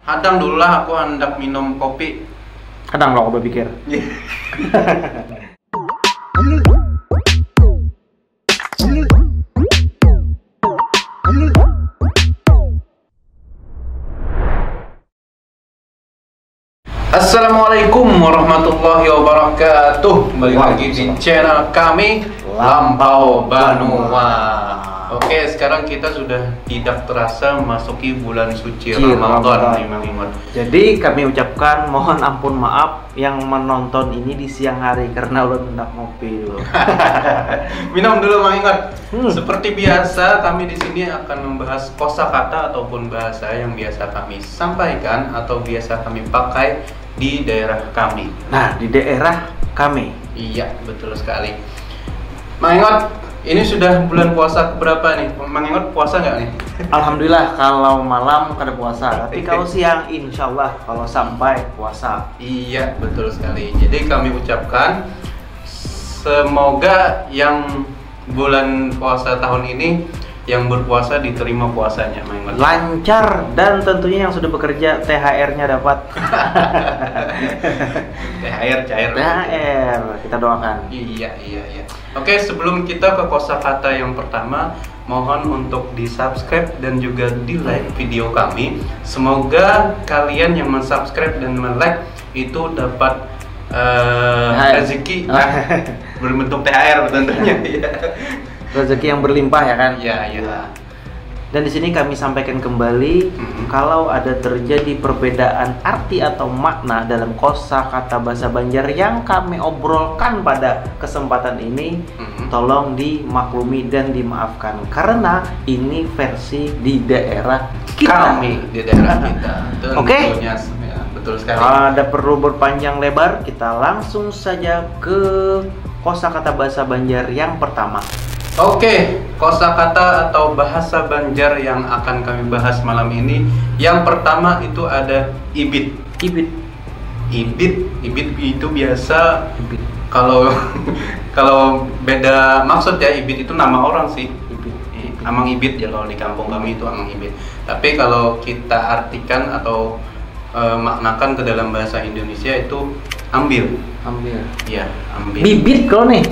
Hadang dulu lah, aku hendak minum kopi. Kadang lo aku berpikir. Assalamualaikum warahmatullahi wabarakatuh. Kembali lagi di channel kami Lampau Banua. Oke, sekarang kita sudah tidak terasa memasuki bulan suci Ramadan. Jadi kami ucapkan mohon ampun maaf yang menonton ini di siang hari karena ulun hendak ngopi dulu. Minum dulu Mang Ingot. Seperti biasa kami di sini akan membahas kosakata ataupun bahasa yang biasa kami sampaikan atau biasa kami pakai di daerah kami. Nah, di daerah kami. Iya, betul sekali. Mang Ingot, ini sudah bulan puasa berapa nih? Mang Ingot puasa nggak nih? Alhamdulillah kalau malam kada puasa, tapi kalau siang insya Allah kalau sampai puasa. Iya, betul sekali. Jadi kami ucapkan semoga yang bulan puasa tahun ini yang berpuasa diterima puasanya, Mang Ingot. Lancar dan tentunya yang sudah bekerja THR-nya dapat. THR cair. THR kita doakan. Iya. Oke, sebelum kita ke kosakata yang pertama, mohon untuk di-subscribe dan juga di-like video kami. Semoga kalian yang men-subscribe dan men-like itu dapat rezeki berbentuk THR tentunya. Rezeki yang berlimpah ya kan? Iya. Dan di sini kami sampaikan kembali kalau ada terjadi perbedaan arti atau makna dalam kosakata bahasa Banjar yang kami obrolkan pada kesempatan ini, tolong dimaklumi dan dimaafkan karena ini versi di daerah kita. Kami di daerah kita. Oke. Ya, betul sekali. Ada perlu berpanjang lebar, kita langsung saja ke kosakata bahasa Banjar yang pertama. Oke, kosakata atau bahasa Banjar yang akan kami bahas malam ini. Yang pertama itu ada ibit. Ibit itu biasa. Ibit. Kalau beda maksud ya, ibit itu nama orang sih. Amang ibit ya, kalau di kampung kami itu amang ibit. Tapi kalau kita artikan atau maknakan ke dalam bahasa Indonesia itu ambil. Iya, ambil. Bibit kalau nih.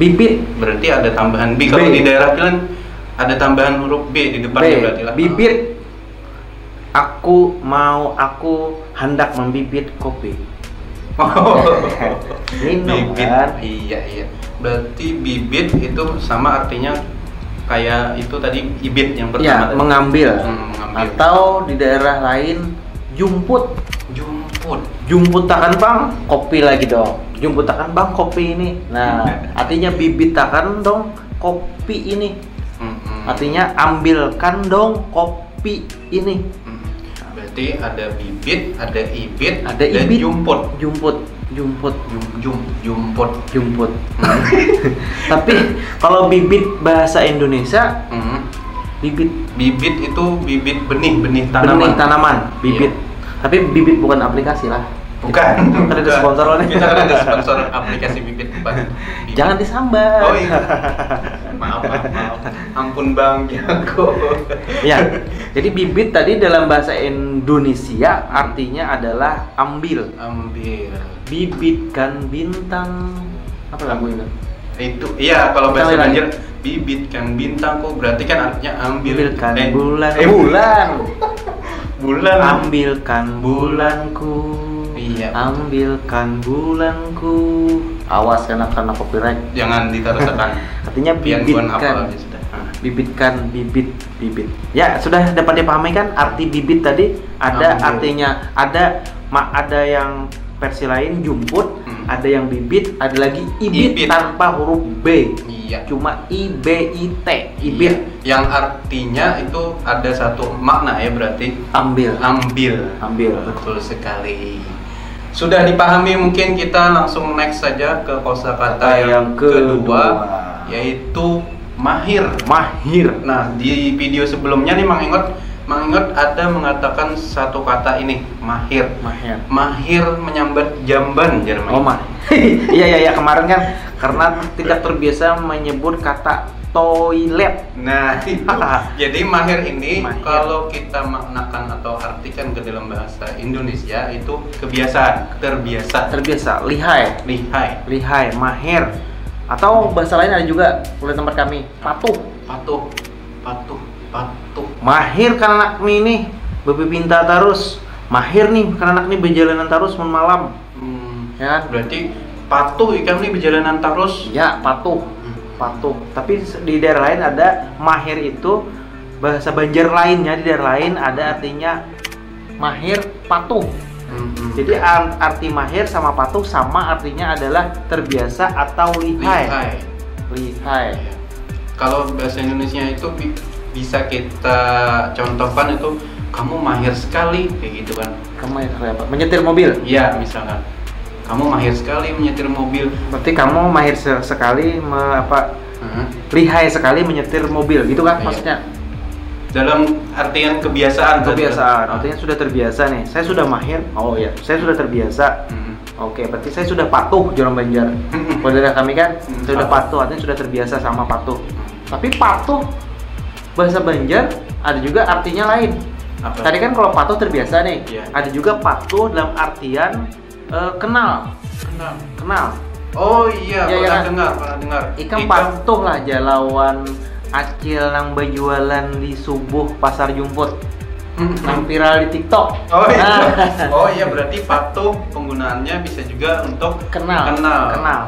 Bibit berarti ada tambahan B. Kalau di daerah kalian ada tambahan huruf B di depannya berarti lah. Bibit. Aku hendak membibit kopi. Minum bibit. kan? Iya. Berarti bibit itu sama artinya kayak itu tadi ibit yang pertama. Ya, mengambil. Atau di daerah lain jumput. Jumput takan bang, kopi lagi dong. Jumput takan bang, kopi ini. Nah, artinya bibit takan dong, kopi ini. Artinya ambilkan dong kopi ini. Berarti ada bibit, ada ibit, ada dan ibit, jumput. Tapi kalau bibit bahasa Indonesia, bibit itu bibit benih tanaman. Bibit. Iya. Tapi bibit bukan aplikasi lah. Bukan. Kan ada sponsor nih. Kita kan ada sponsor aplikasi bibit bukan. Bibit. Jangan disambar. Oh iya. Maaf. Ampun Bang Jago. Ya. Jadi bibit tadi dalam bahasa Indonesia artinya adalah ambil. Bibitkan bintang. Apa lagu ini? Itu iya, kalau bahasa Banjar bibitkan bintangku berarti kan artinya ambilkan bulan. Bulan. Ambilkan bulanku. Iya. Ambilkan bulanku. Awas karena copyright. Jangan ditaruhkan. Artinya bibitkan. Bibitkan bibit. Ya, sudah dapat dipahami kan arti bibit tadi? Ada artinya, ada yang versi lain jumput, ada yang bibit, ada lagi ibit tanpa huruf B. Iya. Cuma IBIT, ibit. Iya. Yang artinya itu ada satu makna ya, berarti ambil. Betul sekali. Sudah dipahami, mungkin kita langsung next saja ke kosakata yang kedua, yaitu mahir. Nah, di video sebelumnya nih Mang Ingot ada mengatakan satu kata ini, mahir menyambat jamban Jerman. Iya kemarin kan karena tidak terbiasa menyebut kata toilet. Nah, itu. Jadi mahir ini Mahir. kalau kita maknakan atau artikan ke dalam bahasa Indonesia itu kebiasaan, terbiasa, Lihai, mahir. Atau bahasa lain ada juga oleh tempat kami, patuh. Mahir kan anak ini bebipinta terus. Mahir nih kan anak ini berjalanan terus malam. Ya, berarti patuh ikan nih berjalanan terus. Ya, patuh. Tapi di daerah lain ada mahir itu bahasa Banjar lainnya, di daerah lain ada artinya mahir patuh. Jadi arti mahir sama patuh sama artinya adalah terbiasa atau lihai. Kalau bahasa Indonesia itu bisa kita contohkan itu kamu mahir sekali kayak gitu kan. Kamu mahir apa? Menyetir mobil? Iya, misalkan kamu mahir sekali menyetir mobil. Berarti kamu mahir sekali lihai sekali menyetir mobil gitu kan maksudnya? Dalam artian kebiasaan. Artinya sudah terbiasa nih. Saya sudah mahir. Oh iya, saya sudah terbiasa. Oke, berarti saya sudah patuh orang Banjar. Kalau daerah kami kan sudah patuh, artinya sudah terbiasa sama patuh. Tapi patuh bahasa Banjar ada juga artinya lain. Apa? Tadi kan kalau patuh terbiasa nih. Yeah. Ada juga patuh dalam artian kenal. Oh iya, Ya, pernah dengar. Ikam patuh lah jalawan acil nang berjualan di subuh pasar Jumput. Nang viral di TikTok. Oh iya, berarti patuh penggunaannya bisa juga untuk kenal,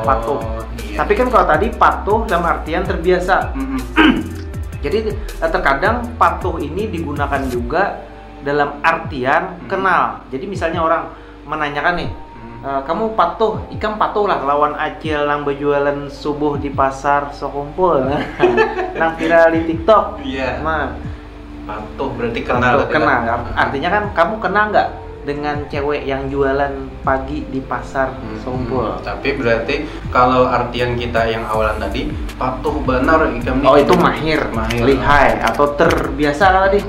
patuh. Iya. Tapi kan kalau tadi patuh dalam artian terbiasa. Jadi terkadang patuh ini digunakan juga dalam artian kenal. Jadi misalnya orang menanyakan nih, kamu patuh, ikam patuh lah lawan acil nang berjualan subuh di pasar Sokumpul. Nang viral di TikTok. Iya. Nah, patuh berarti kenal. Artinya kan kamu kenal nggak dengan cewek yang jualan pagi di pasar Sokumpul? Tapi berarti kalau artian kita yang awalan tadi patuh benar ikam Oh, itu mahir, lihai atau terbiasa kan tadi.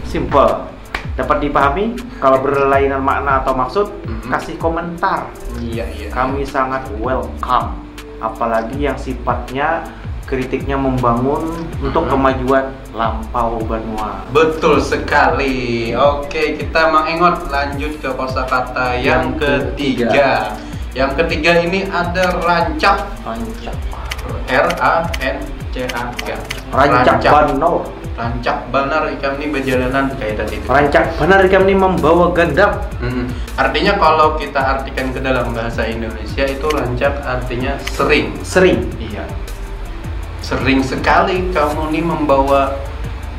Simple. Dapat dipahami? Kalau berlainan makna atau maksud, kasih komentar. Iya. Kami sangat welcome. Apalagi yang sifatnya kritiknya membangun untuk kemajuan lampau Banua. Betul sekali. Oke, kita mengingat lanjut ke kosakata yang ketiga. Yang ketiga ini ada rancak. R-A-N-C-A-K. Rancak benar. Rancak benar ikam ini berjalanan kayak tadi itu. Rancak benar ikam ini membawa gandam. Artinya kalau kita artikan ke dalam bahasa Indonesia itu rancak artinya sering. Iya. Sering sekali kamu nih membawa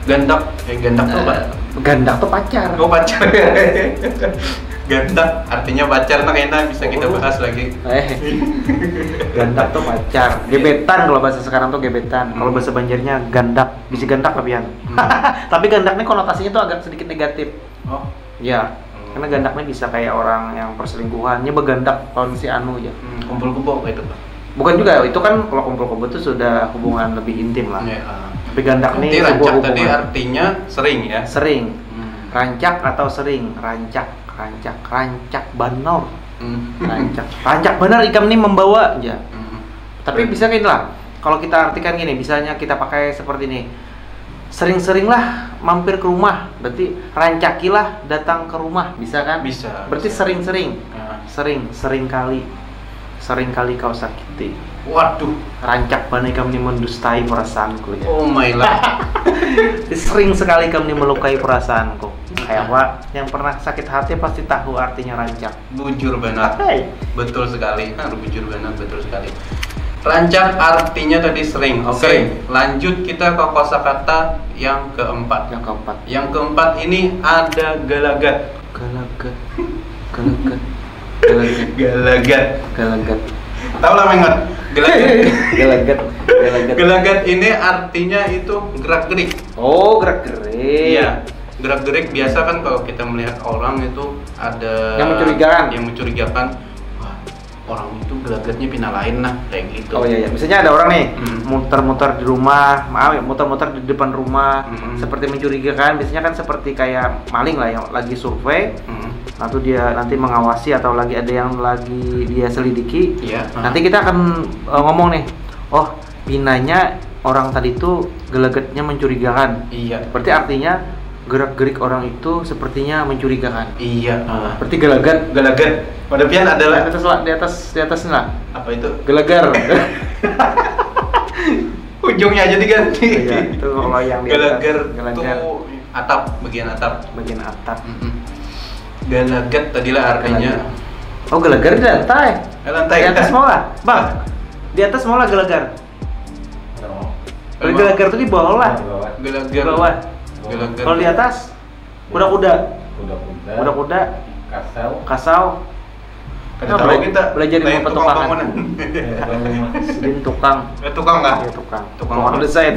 gandak. Gandak tuh apa? Gandak tuh pacar. Oh, pacar. Gandak artinya pacar, nah kayaknya bisa kita bahas lagi. Gandak tuh pacar. Gebetan kalau bahasa sekarang tuh gebetan. Kalau bahasa Banjarnya gandak, bisa gandak lebihan. Tapi gandak ini konotasinya tuh agak sedikit negatif. Oh. Ya. Karena gandaknya bisa kayak orang yang perselingkuhannya begandak kalau si anu ya. Kumpul-kumpul kayak itu, Pak. Bukan juga, itu kan kalau kumpul-kumpul itu sudah hubungan lebih intim lah. Tapi gandak nih rancak tadi artinya sering ya? Sering. Rancak atau sering? Rancak banor. Rancak benar ikam nih membawa aja. Tapi bisa gini lah. Kalau kita artikan gini, misalnya kita pakai seperti ini. Sering-seringlah mampir ke rumah. Berarti rancakilah datang ke rumah, bisa kan? Bisa. Berarti sering-sering. Sering kali kau sakiti. Waduh, rancak banget kamu nih mendustai perasaanku ya. Oh my god. Sering sekali kamu nih melukai perasaanku. Kayak apa? Yang pernah sakit hati pasti tahu artinya rancak. Bujur benar. Betul sekali. Bujur benar, betul sekali. Rancak artinya tadi sering. Oke. Lanjut kita ke kosakata yang keempat. Yang keempat ini ada galagat. Galagat. Tahu lah mengot. Gelagat ini artinya itu gerak-gerik. Oh, gerak-gerik. Iya. Gerak-gerik biasa kan kalau kita melihat orang itu ada yang mencurigakan. Wah, orang itu gelagatnya pindah lain nah, kayak gitu. Oh iya. Misalnya ada orang nih muter-muter di rumah, muter-muter di depan rumah, seperti mencurigakan. Biasanya kan seperti kayak maling lah yang lagi survei. Atau dia nanti mengawasi atau lagi ada yang lagi dia selidiki. Nanti kita akan ngomong nih, oh pinanya orang tadi itu gelagatnya mencurigakan. Iya. Berarti artinya gerak-gerik orang itu sepertinya mencurigakan. Iya. Berarti gelagat. Pada pian adalah Di atas lah. apa itu? Gelagar. Ujungnya aja diganti. Iya, itu kalau yang di atas. Gelagar tuh atap, bagian atap. Gelagat tadilah artinya. Oh, gelagar di lantai. Lantai. Di atas malah, Bang. Di atas malah gelagar. Kalau gelagar itu di bawah lah. Gelagar. Di bawah. Gelagar. Kalau di atas, kuda-kuda. Kasau. Kada tahu kita belajar di lain petukangan. bangunan. Din tukang. Tukang nggak? Iya, tukang. Tukang Tukang desain.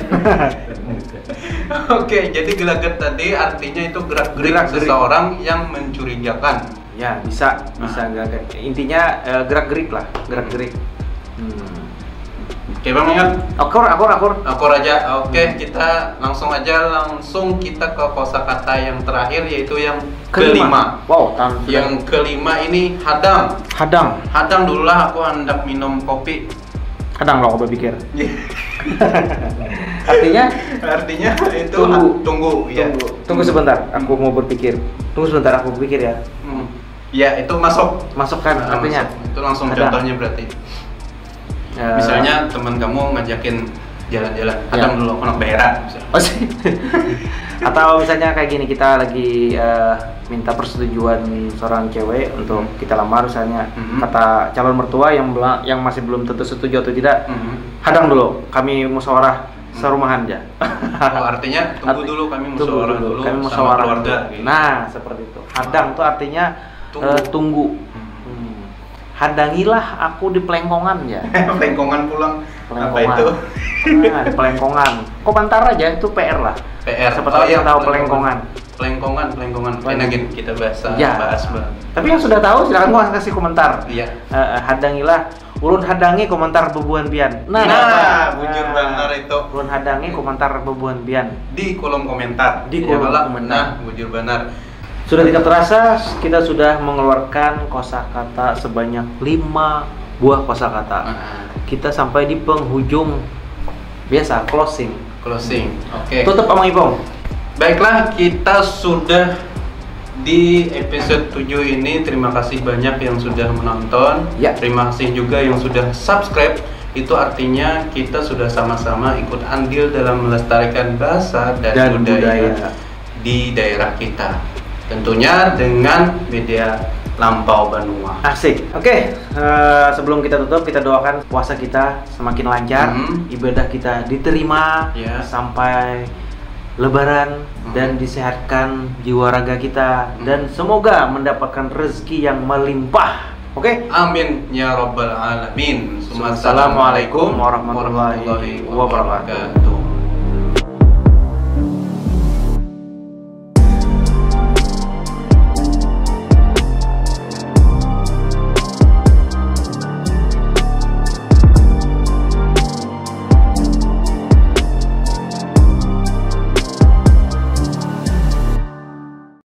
Oke, jadi gelagat tadi artinya itu gerak-gerik seseorang yang mencurigakan. Ya, bisa gelagat. Intinya gerak-gerik lah, gerak-gerik. Oke, Bang ingat? Akur aja. Oke, kita langsung kita ke kosakata yang terakhir yaitu yang kelima. Wow, yang kelima ini hadang. Hadang dulu lah, aku hendak minum kopi. Hadang lo aku berpikir. Artinya itu tunggu. Tunggu sebentar, aku mau berpikir. Ya. Ya, itu Masukkan artinya. Itu langsung contohnya berarti. Misalnya teman kamu ngajakin jalan-jalan, hadang dulu, aku nak berak. Atau misalnya kayak gini, kita lagi minta persetujuan seorang cewek untuk kita lamar misalnya. Kata calon mertua yang masih belum tentu setuju atau tidak, hadang dulu, kami musyawarah serumahan aja. Oh, artinya tunggu dulu, kami musyawarah dulu sama keluarga. Gitu. Nah, seperti itu. Hadang tuh artinya tunggu. Hadangilah aku di pelengkongan ya. Pelengkongan pulang. Apa itu? Nah, di pelengkongan. Komentar aja, itu PR lah. PR. Seperti yang tahu pelengkongan. Pelengkongan. Enakin kita bahas. Tapi yang sudah tahu silakan gua kasih komentar. Iya. Hadangilah. Ulun hadangi komentar bebuan pian. Bujur benar itu. Ulun hadangi komentar bebuan pian. Di kolom komentar. Bujur benar. Sudah tidak terasa kita sudah mengeluarkan kosakata sebanyak 5 buah kosakata. Kita sampai di penghujung biasa closing. Oke. Tutup Amang Ipong. Baiklah, kita sudah di episode 7 ini. Terima kasih banyak yang sudah menonton. Ya. Terima kasih juga yang sudah subscribe. Itu artinya kita sudah sama-sama ikut andil dalam melestarikan bahasa dan budaya di daerah kita. Tentunya dengan media Lampau Banua. Asik. Oke, sebelum kita tutup, kita doakan puasa kita semakin lancar, ibadah kita diterima sampai Lebaran dan disehatkan jiwa raga kita dan semoga mendapatkan rezeki yang melimpah. Oke? Amin ya rabbal alamin. Assalamualaikum warahmatullahi wabarakatuh.